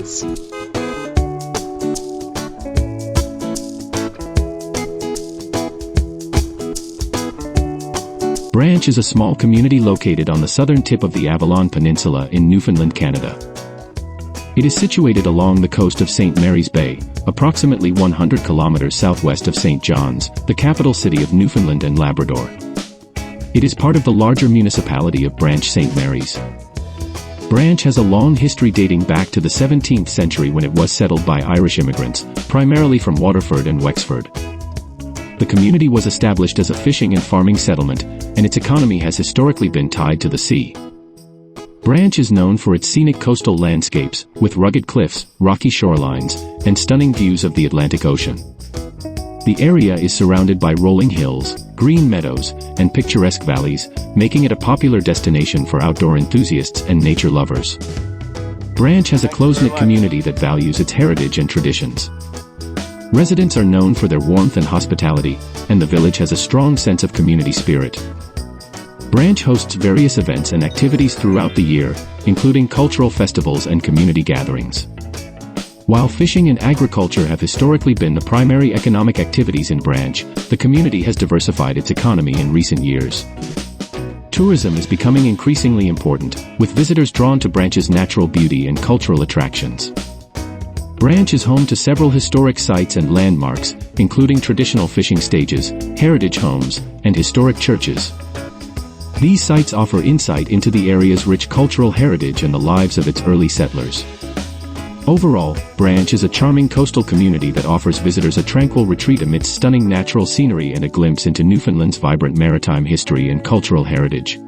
experience. Branch is a small community located on the southern tip of the Avalon Peninsula in Newfoundland, Canada. It is situated along the coast of St. Mary's Bay, approximately 100 kilometers southwest of St. John's, the capital city of Newfoundland and Labrador. It is part of the larger municipality of Branch St. Mary's. Branch has a long history dating back to the 17th century when it was settled by Irish immigrants, primarily from Waterford and Wexford. The community was established as a fishing and farming settlement, and its economy has historically been tied to the sea. Branch is known for its scenic coastal landscapes, with rugged cliffs, rocky shorelines, and stunning views of the Atlantic Ocean. The area is surrounded by rolling hills, green meadows, and picturesque valleys, making it a popular destination for outdoor enthusiasts and nature lovers. Branch has a close-knit community that values its heritage and traditions. Residents are known for their warmth and hospitality, and the village has a strong sense of community spirit. Branch hosts various events and activities throughout the year, including cultural festivals and community gatherings. While fishing and agriculture have historically been the primary economic activities in Branch, the community has diversified its economy in recent years. Tourism is becoming increasingly important, with visitors drawn to Branch's natural beauty and cultural attractions. Branch is home to several historic sites and landmarks, including traditional fishing stages, heritage homes, and historic churches. These sites offer insight into the area's rich cultural heritage and the lives of its early settlers. Overall, Branch is a charming coastal community that offers visitors a tranquil retreat amidst stunning natural scenery and a glimpse into Newfoundland's vibrant maritime history and cultural heritage.